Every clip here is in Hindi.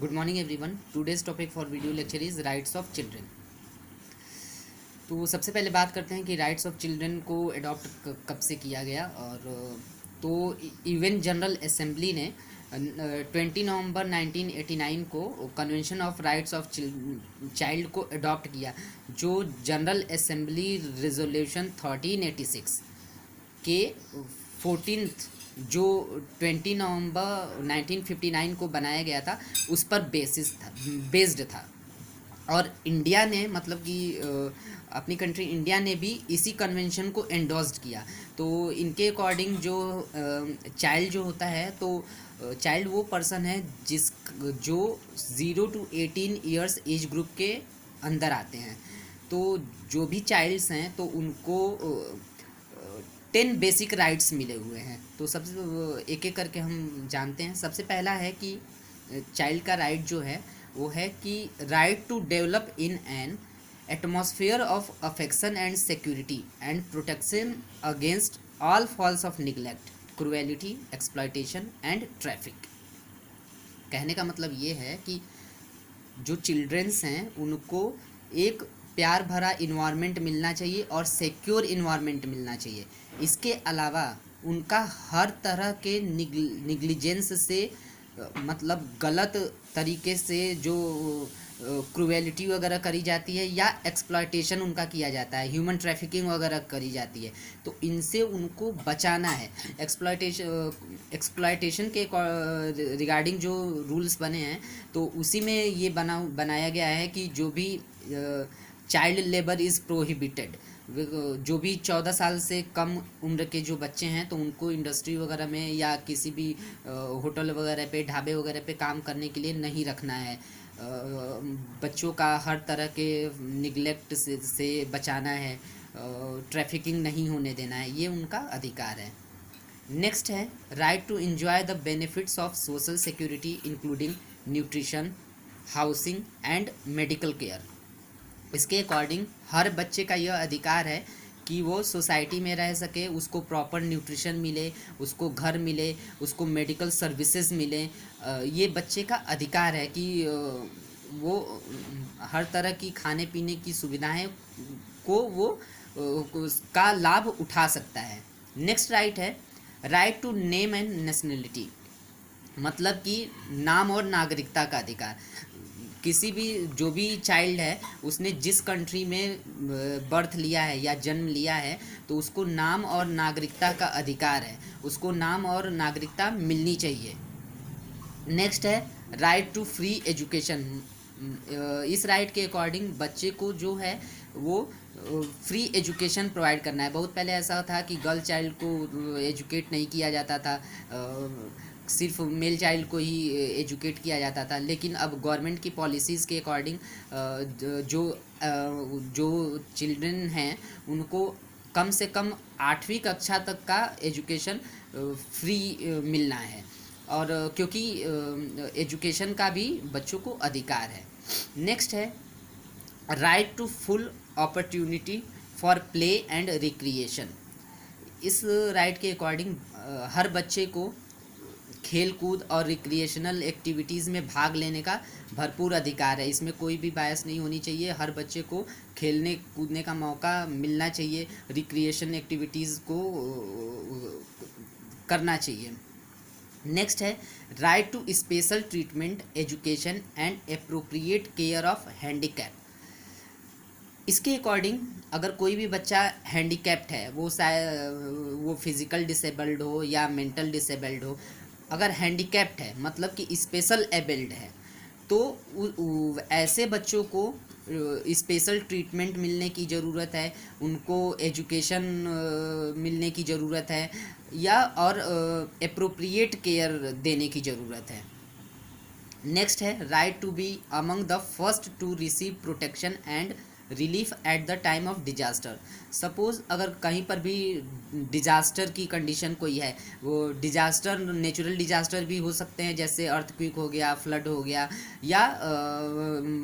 Good morning everyone. Today's topic for video lecture is rights of children. तो सबसे पहले बात करते हैं कि राइट्स ऑफ चिल्ड्रन को अडॉप्ट कब से किया गया। और तो यूएन जनरल असेंबली ने 20 नवंबर 1989 को convention of rights of child को अडॉप्ट किया, जो जनरल असेंबली रेजोल्यूशन 1386 के 14th जो 20 नवंबर 1959 को बनाया गया था उस पर बेस्ड था। और इंडिया ने मतलब कि अपनी कंट्री इंडिया ने भी इसी कन्वेंशन को एंडोर्स्ड किया। तो इनके अकॉर्डिंग जो चाइल्ड जो होता है, तो चाइल्ड वो पर्सन है जो 0 to 18 ईयर्स एज ग्रुप के अंदर आते हैं। तो जो भी चाइल्ड्स हैं तो उनको 10 बेसिक राइट्स मिले हुए हैं। तो सबसे एक एक करके हम जानते हैं। सबसे पहला है कि चाइल्ड का राइट जो है वो है कि right to develop in an atmosphere of affection and security and protection against all falls of neglect, cruelty, exploitation and traffic. कहने का मतलब ये है कि जो चिल्ड्रंस हैं उनको एक प्यार भरा इन्वायरमेंट मिलना चाहिए और सिक्योर इन्वायरमेंट मिलना चाहिए। इसके अलावा उनका हर तरह के निग्लिजेंस से मतलब गलत तरीके से जो क्रूएलिटी वगैरह करी जाती है या एक्सप्लॉयटेशन उनका किया जाता है, ह्यूमन ट्रैफिकिंग वगैरह करी जाती है, तो इनसे उनको बचाना है। एक्सप्लॉयटेशन के रिगार्डिंग जो रूल्स बने हैं तो उसी में ये बनाया गया है कि जो भी चाइल्ड लेबर इज़ प्रोहिबिटेड। जो भी 14 साल से कम उम्र के जो बच्चे हैं तो उनको इंडस्ट्री वगैरह में या किसी भी होटल वगैरह पे, ढाबे वगैरह पे काम करने के लिए नहीं रखना है। बच्चों का हर तरह के निगलेक्ट से बचाना है, ट्रैफिकिंग नहीं होने देना है, ये उनका अधिकार है। नेक्स्ट है right to enjoy the benefits of social security including nutrition, housing and medical care. इसके अकॉर्डिंग हर बच्चे का यह अधिकार है कि वो सोसाइटी में रह सके, उसको प्रॉपर न्यूट्रिशन मिले, उसको घर मिले, उसको मेडिकल सर्विसेज मिले। ये बच्चे का अधिकार है कि वो हर तरह की खाने पीने की सुविधाएं को वो का लाभ उठा सकता है। नेक्स्ट राइट है right to name and nationality, मतलब कि नाम और नागरिकता का अधिकार। किसी भी जो भी चाइल्ड है उसने जिस कंट्री में बर्थ लिया है या जन्म लिया है तो उसको नाम और नागरिकता का अधिकार है, उसको नाम और नागरिकता मिलनी चाहिए। नेक्स्ट है राइट टू फ्री एजुकेशन। इस राइट के अकॉर्डिंग बच्चे को जो है वो फ्री एजुकेशन प्रोवाइड करना है। बहुत पहले ऐसा था कि गर्ल चाइल्ड को एजुकेट नहीं किया जाता था, सिर्फ मेल चाइल्ड को ही एजुकेट किया जाता था, लेकिन अब गवर्नमेंट की पॉलिसीज़ के अकॉर्डिंग जो चिल्ड्रन हैं उनको कम से कम 8वीं कक्षा तक का एजुकेशन फ्री मिलना है। और क्योंकि एजुकेशन का भी बच्चों को अधिकार है। नेक्स्ट है right to full opportunity for play and recreation. इस राइट के अकॉर्डिंग हर बच्चे को खेल कूद और रिक्रिएशनल एक्टिविटीज़ में भाग लेने का भरपूर अधिकार है। इसमें कोई भी बायस नहीं होनी चाहिए, हर बच्चे को खेलने कूदने का मौका मिलना चाहिए, रिक्रिएशन एक्टिविटीज़ को करना चाहिए। नेक्स्ट है right to special treatment, education and appropriate care of handicap. इसके अकॉर्डिंग अगर कोई भी बच्चा हैंडीकैप्ड है, वो फिज़िकल डिसेबल्ड हो या मेंटल डिसेबल्ड हो, अगर हैंडीकैप्ड है मतलब कि स्पेशल एबल्ड है, तो ऐसे बच्चों को स्पेशल ट्रीटमेंट मिलने की ज़रूरत है, उनको एजुकेशन मिलने की ज़रूरत है या और एप्रोप्रिएट केयर देने की ज़रूरत है। नेक्स्ट है right to be among the first to receive protection and relief at the time of disaster. Suppose अगर कहीं पर भी डिजास्टर की कंडीशन कोई है, वो डिजास्टर नेचुरल डिजास्टर भी हो सकते हैं, जैसे अर्थक्वेक हो गया, फ्लड हो गया, या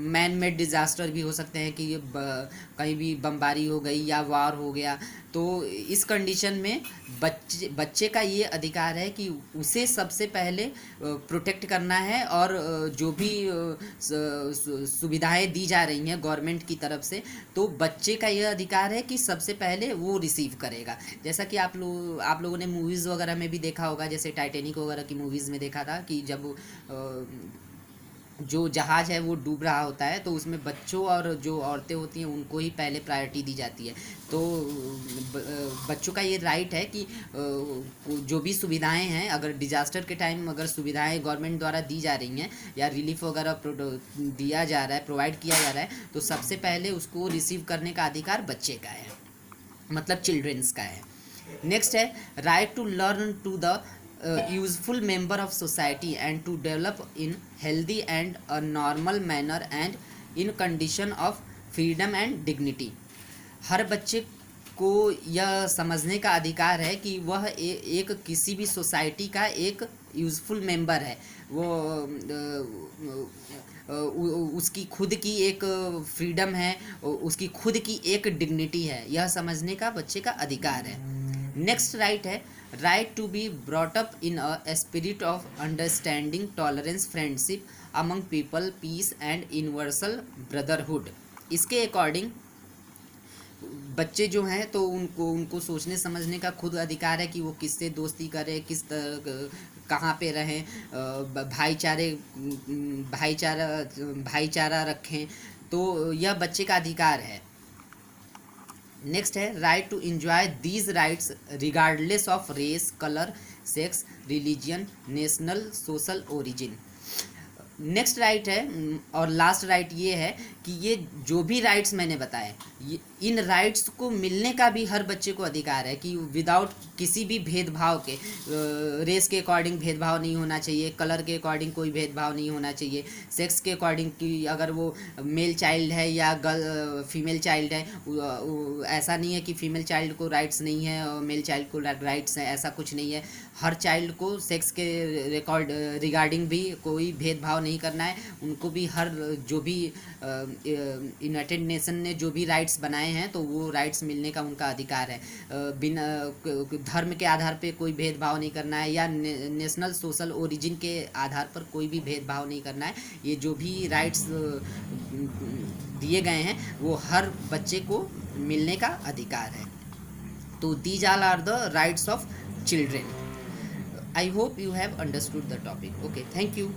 मैन मेड डिजास्टर भी हो सकते हैं कि कहीं भी बमबारी हो गई या वार हो गया, तो इस कंडीशन में बच्चे का ये अधिकार है कि उसे सबसे पहले प्रोटेक्ट करना है, और जो भी सुविधाएं दी जा रही हैं गवर्नमेंट की तरफ से, तो बच्चे का यह अधिकार है कि सबसे पहले वो रिसीव करेगा। जैसा कि आप लोगों ने मूवीज़ वगैरह में भी देखा होगा, जैसे टाइटैनिक वगैरह की मूवीज़ में देखा था कि जब जो जहाज़ है वो डूब रहा होता है, तो उसमें बच्चों और जो औरतें होती हैं उनको ही पहले प्रायोरिटी दी जाती है। तो बच्चों का ये राइट है कि जो भी सुविधाएं हैं, अगर डिजास्टर के टाइम अगर सुविधाएं गवर्नमेंट द्वारा दी जा रही हैं या रिलीफ वगैरह दिया जा रहा है, प्रोवाइड किया जा रहा है, तो सबसे पहले उसको रिसीव करने का अधिकार बच्चे का है, मतलब चिल्ड्रंस का है। नेक्स्ट है right to learn to the useful member of society and to develop in healthy and a normal manner and in condition of freedom and dignity। हर बच्चे को यह समझने का अधिकार है कि वह एक किसी भी सोसाइटी का एक यूज़फुल मेंबर है, वो उसकी खुद की एक फ्रीडम है, उसकी खुद की एक डिग्निटी है, यह समझने का बच्चे का अधिकार है। नेक्स्ट राइट है right to be brought up in a spirit of understanding, tolerance, friendship among people, peace and universal brotherhood. इसके अकॉर्डिंग बच्चे जो हैं तो उनको सोचने समझने का खुद अधिकार है कि वो किससे दोस्ती करें, कहाँ पे रहें, भाईचारा रखें, तो यह बच्चे का अधिकार है। नेक्स्ट है right to enjoy these rights regardless of race, colour, sex, religion, national, social origin. Next right है और लास्ट राइट ये है कि ये जो भी राइट्स मैंने बताए, इन राइट्स को मिलने का भी हर बच्चे को अधिकार है कि विदाउट किसी भी भेदभाव के, रेस के अकॉर्डिंग भेदभाव नहीं होना चाहिए, कलर के अकॉर्डिंग कोई भेदभाव नहीं होना चाहिए, सेक्स के अकॉर्डिंग कि अगर वो मेल चाइल्ड है या फीमेल चाइल्ड है, ऐसा नहीं है कि फीमेल चाइल्ड को राइट्स नहीं है और मेल चाइल्ड को राइट्स हैं, ऐसा कुछ नहीं है। हर चाइल्ड को सेक्स के रिगार्डिंग भी कोई भेदभाव नहीं करना है, उनको भी हर जो भी यूनाइटेड नेशन ने जो भी राइट्स बनाए हैं तो वो राइट्स मिलने का उनका अधिकार है। बिना धर्म के आधार पे कोई भेदभाव नहीं करना है या नेशनल सोशल ओरिजिन के आधार पर कोई भी भेदभाव नहीं करना है। ये जो भी राइट्स दिए गए हैं वो हर बच्चे को मिलने का अधिकार है। तो these all are the rights of children. I hope you have understood the topic. Okay, thank you.